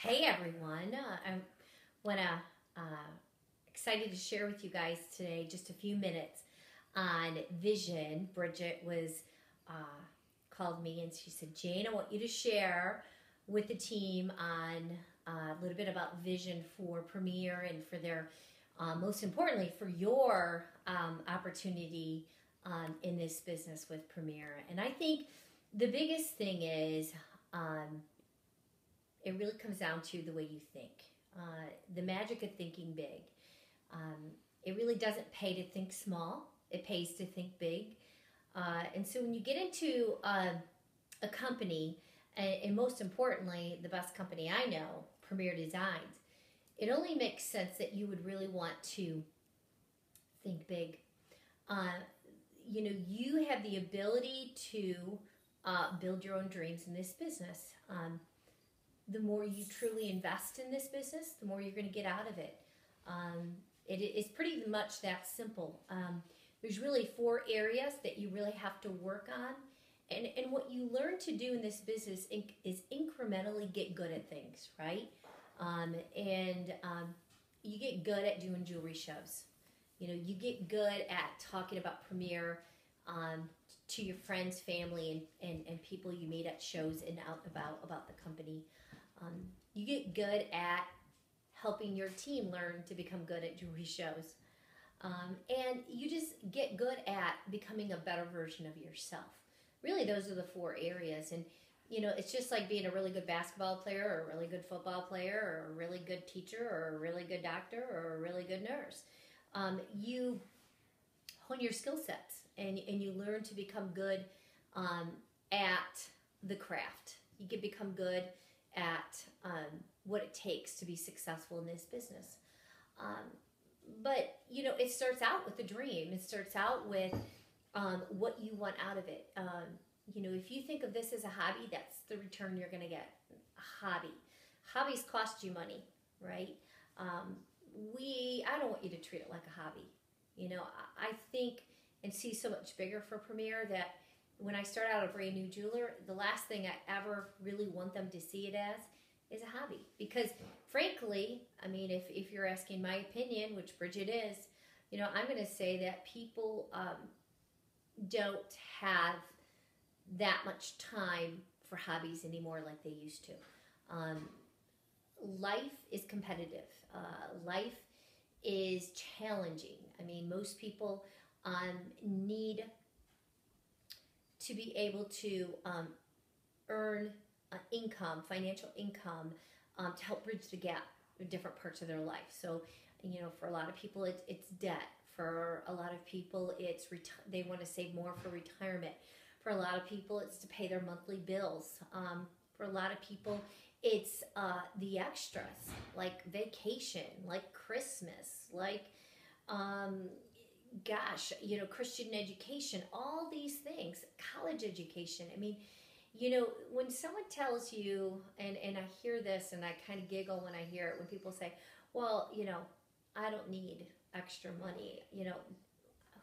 Hey everyone, I want to excited to share with you guys today just a few minutes on vision. Bridget was uh, called me and she said, "Jane, I want you to share with the team on a little bit about vision for Premier and for their, most importantly, for your opportunity in this business with Premier." And I think the biggest thing is. It really comes down to the way you think. The magic of thinking big. It really doesn't pay to think small, it pays to think big. And so when you get into a company, and most importantly, the best company I know, Premier Designs, it only makes sense that you would really want to think big. Uh, you have the ability to build your own dreams in this business. The more you truly invest in this business, the more you're going to get out of it. It is pretty much that simple. There's really four areas that you really have to work on. And what you learn to do in this business is incrementally get good at things, right? And you get good at doing jewelry shows. You get good at talking about Premier to your friends, family, and people you meet at shows and out about the company. You get good at helping your team learn to become good at jewelry shows. And you just get good at becoming a better version of yourself. Really, those are the four areas. And, it's just like being a really good basketball player or a really good football player or a really good teacher or a really good doctor or a really good nurse. You hone your skill sets and you learn to become good at the craft. You can become good at what it takes to be successful in this business. But it starts out with a dream. It starts out with what you want out of it. If you think of this as a hobby, that's the return you're going to get. A hobby. Hobbies cost you money, right? I don't want you to treat it like a hobby. I think and see so much bigger for Premier that when I start out a brand new jeweler, the last thing I ever really want them to see it as is a hobby. Because frankly, if you're asking my opinion, which Bridget is, I'm going to say that people don't have that much time for hobbies anymore like they used to. Life is competitive. Life is challenging. Most people need to be able to earn income, financial income, to help bridge the gap in different parts of their life. So, for a lot of people, it's debt. For a lot of people, they want to save more for retirement. For a lot of people, it's to pay their monthly bills. For a lot of people, it's the extras, like vacation, like Christmas, like Christian education, all these things, college education. When someone tells you, and I hear this and I kind of giggle when I hear it, when people say, well, I don't need extra money.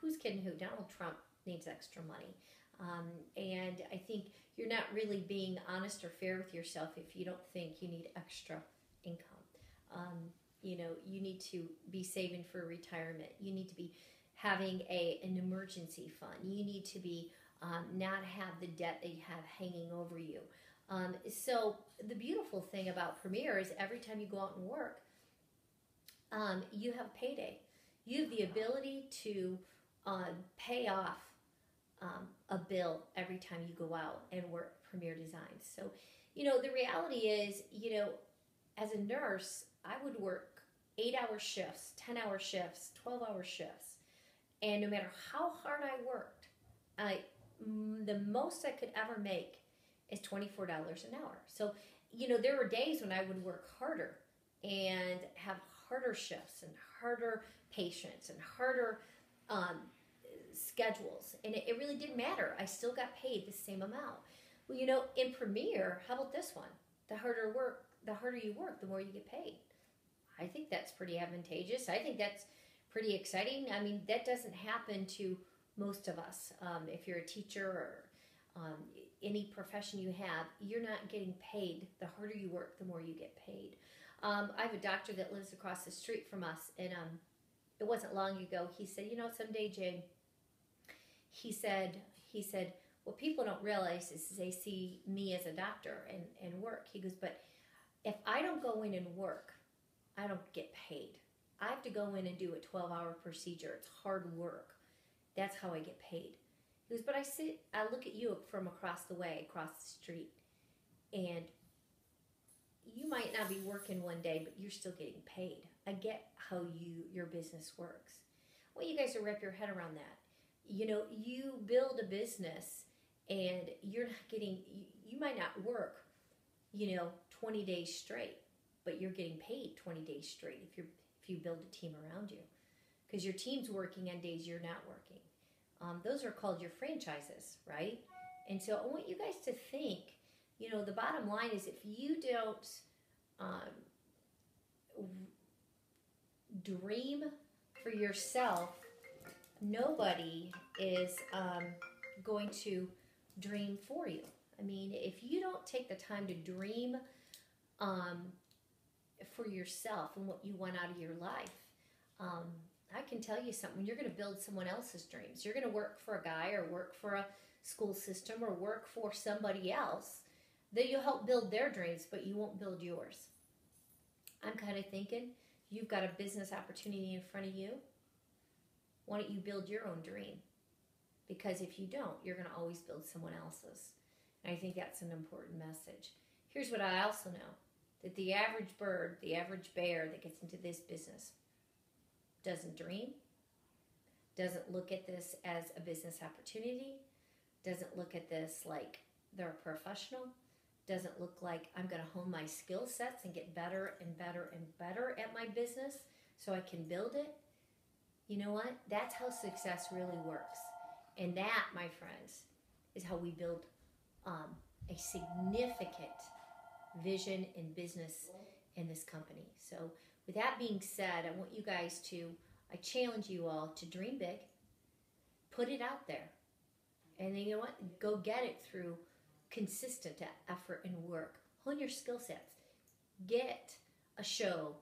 Who's kidding who? Donald Trump needs extra money. And I think you're not really being honest or fair with yourself if you don't think you need extra income. You need to be saving for retirement. You need to be having an emergency fund. You need to be not have the debt that you have hanging over you. So the beautiful thing about Premier is every time you go out and work, you have payday. You have the ability to pay off a bill every time you go out and work Premier Designs. So, the reality is, as a nurse, I would work 8-hour shifts, 10-hour shifts, 12-hour shifts. And no matter how hard I worked, the most I could ever make is $24 an hour. So, there were days when I would work harder and have harder shifts and harder patients and harder schedules. And it really didn't matter. I still got paid the same amount. Well, in Premier, how about this one? The harder you work, the more you get paid. I think that's pretty advantageous. I think that's pretty exciting. That doesn't happen to most of us. If you're a teacher or any profession you have, you're not getting paid. The harder you work, the more you get paid. I have a doctor that lives across the street from us, and it wasn't long ago. He said, someday, Jane, he said, what people don't realize is they see me as a doctor and work. He goes, but if I don't go in and work, I don't get paid. I have to go in and do a 12-hour procedure. It's hard work. That's how I get paid. He goes, but I look at you from across the way, across the street, and you might not be working one day, but you're still getting paid. I get how your business works. I want you guys to wrap your head around that. You build a business and you're not getting, you might not work, 20 days straight, but you're getting paid 20 days straight if you build a team around you, because your team's working on days you're not working. Those are called your franchises, right? And so I want you guys to think, the bottom line is, if you don't dream for yourself, nobody is going to dream for you. I mean, if you don't take the time to dream for yourself and what you want out of your life, I can tell you something. You're going to build someone else's dreams. You're going to work for a guy or work for a school system or work for somebody else that you'll help build their dreams, but you won't build yours. I'm kind of thinking you've got a business opportunity in front of you. Why don't you build your own dream? Because if you don't, you're going to always build someone else's. And I think that's an important message. Here's what I also know, that the average bird, the average bear that gets into this business doesn't dream, doesn't look at this as a business opportunity, doesn't look at this like they're a professional, doesn't look like I'm going to hone my skill sets and get better and better and better at my business so I can build it. You know what? That's how success really works. And that, my friends, is how we build a significant vision and business in this company. So with that being said, I want you guys I challenge you all to dream big, put it out there, and then you know what? Go get it through consistent effort and work. Hone your skill sets. Get a show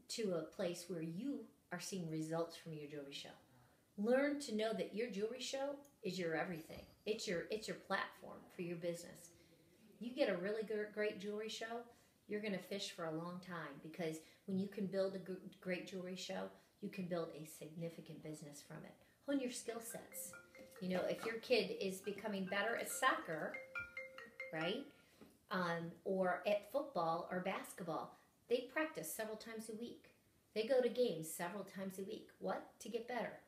to a place where you are seeing results from your jewelry show. Learn to know that your jewelry show is your everything. It's your platform for your business. You get a really great jewelry show, you're going to fish for a long time, because when you can build a great jewelry show, you can build a significant business from it. Hone your skill sets. If your kid is becoming better at soccer, right, or at football or basketball, they practice several times a week. They go to games several times a week. What? To get better.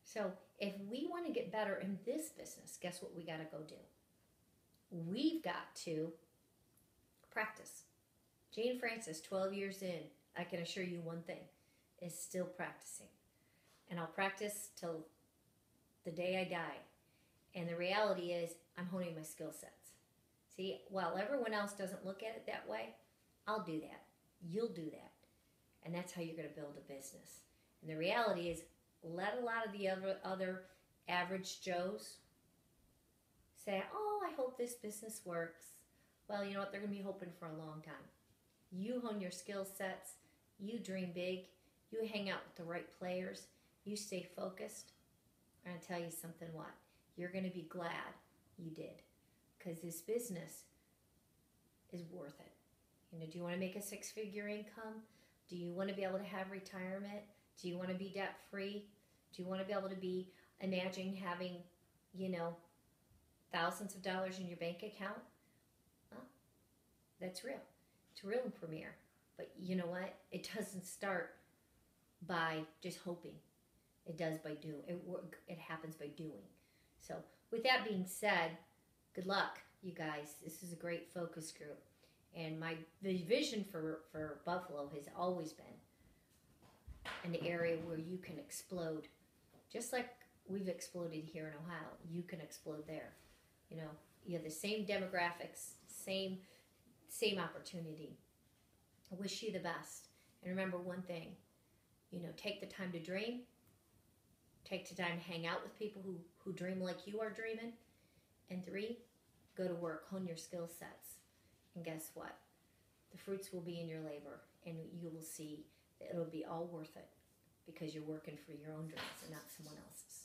So if we want to get better in this business, guess what we got to go do? We've got to practice. Jane Francis, 12 years in, I can assure you one thing, is still practicing. And I'll practice till the day I die. And the reality is, I'm honing my skill sets. See, while everyone else doesn't look at it that way, I'll do that. You'll do that. And that's how you're going to build a business. And the reality is, let a lot of the other average Joes say, oh, I hope this business works. Well, you know what? They're going to be hoping for a long time. You hone your skill sets. You dream big. You hang out with the right players. You stay focused. I'm going to tell you something, what? You're going to be glad you did. Because this business is worth it. Do you want to make a six-figure income? Do you want to be able to have retirement? Do you want to be debt-free? Do you want to be able to imagine having, thousands of dollars in your bank account? Well, that's real. It's real in Premier. But you know what? It doesn't start by just hoping. It does by doing. It happens by doing. So with that being said, good luck, you guys. This is a great focus group. And my vision for Buffalo has always been an area where you can explode. Just like we've exploded here in Ohio, you can explode there. You have the same demographics, same opportunity. I wish you the best. And remember one thing, take the time to dream. Take the time to hang out with people who dream like you are dreaming. And 3, go to work, hone your skill sets, and guess what? The fruits will be in your labor, and you will see that it'll be all worth it because you're working for your own dreams and not someone else's.